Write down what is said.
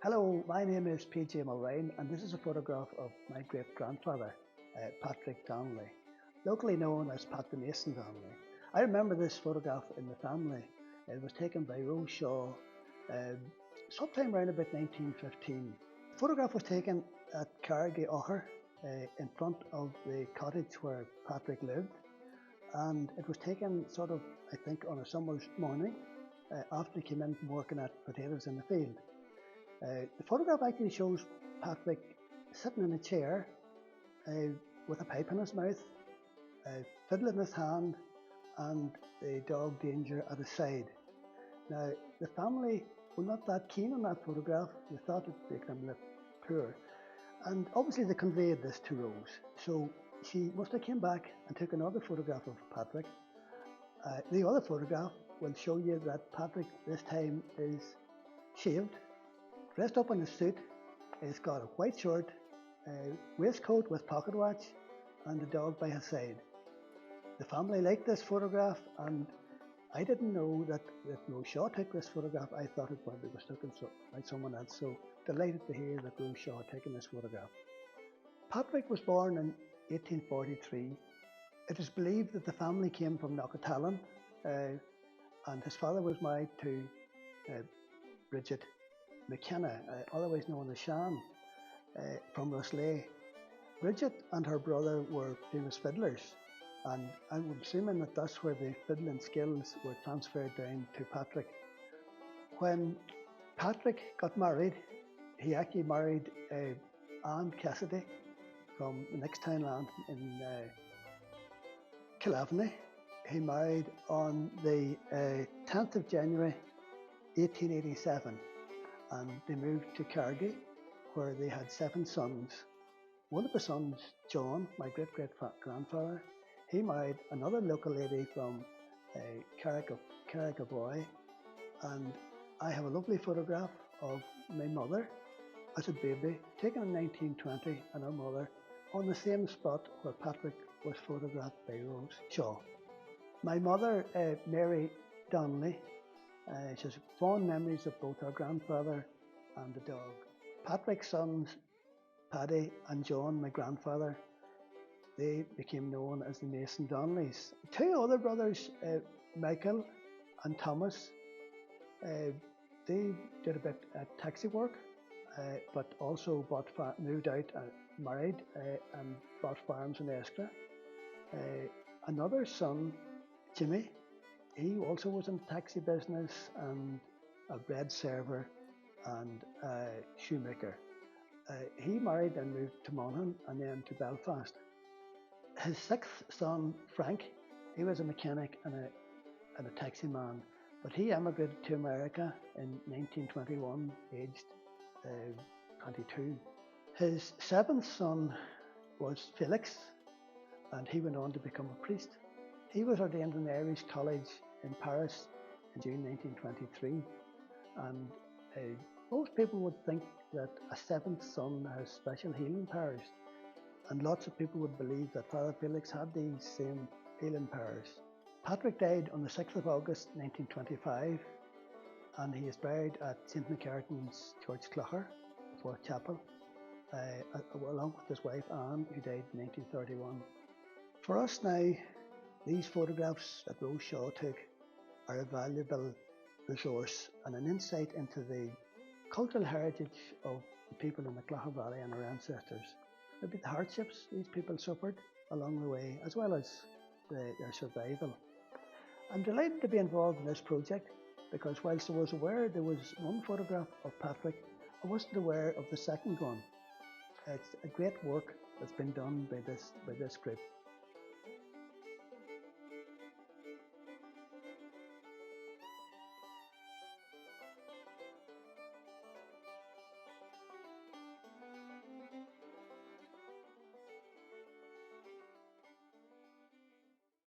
Hello, my name is PJ Mulrine and this is a photograph of my great-grandfather, Patrick Donnelly, locally known as Pat the Mason Donnelly. I remember this photograph in the family. It was taken by Rose Shaw sometime around about 1915. The photograph was taken at Cargagh Augher in front of the cottage where Patrick lived, and it was taken sort of, I think, on a summer's morning after he came in from working at potatoes in the field. The photograph actually shows Patrick sitting in a chair with a pipe in his mouth, a fiddle in his hand, and the dog Danger at his side. Now, the family were not that keen on that photograph. They thought it made them look poor. And obviously they conveyed this to Rose. So she must have came back and took another photograph of Patrick. The other photograph will show you that Patrick this time is shaved, dressed up in a suit. He's got a white shirt, a waistcoat with pocket watch, and a dog by his side. The family liked this photograph, and I didn't know that Rose Shaw took this photograph. I thought it probably was taken by someone else, so delighted to hear that Rose Shaw had taken this photograph. Patrick was born in 1843. It is believed that the family came from Knockatallon, and his father was married to Bridget McKenna, otherwise known as Shan, from Roslay. Bridget and her brother were famous fiddlers, and I'm assuming that that's where the fiddling skills were transferred down to Patrick. When Patrick got married, he actually married Anne Cassidy from the next townland in Killaveny. He married on the 10th of January 1887, and they moved to Cargagh, where they had 7 sons. One of the sons, John, my great-great-grandfather, he married another local lady from Cargagh Augher, and I have a lovely photograph of my mother as a baby, taken in 1920, and her mother on the same spot where Patrick was photographed by Rose Shaw. My mother, Mary Donnelly, she has fond memories of both her grandfather and the dog. Patrick's sons, Paddy and John, my grandfather, they became known as the Mason Donnellys. 2 other brothers, Michael and Thomas, they did a bit of taxi work, but also moved out, married, and bought farms in Escra. Another son, Jimmy, he also was in the taxi business and a bread server and a shoemaker. He married and moved to Monaghan and then to Belfast. His 6th son, Frank, he was a mechanic and a taxi man, but he emigrated to America in 1921, aged 22. His 7th son was Felix, and he went on to become a priest. He was ordained in the Irish College in Paris in June 1923, and most people would think that a 7th son has special healing powers, and lots of people would believe that Father Felix had these same healing powers. Patrick died on the 6th of August 1925, and he is buried at St McCartan's Church, Clogher, Fourth Chapel, along with his wife Anne, who died in 1931. For us now, these photographs that Rose Shaw took are a valuable resource and an insight into the cultural heritage of the people in the Clogher Valley and our ancestors. Maybe the hardships these people suffered along the way, as well as their survival. I'm delighted to be involved in this project because whilst I was aware there was one photograph of Patrick, I wasn't aware of the second one. It's a great work that's been done by this group.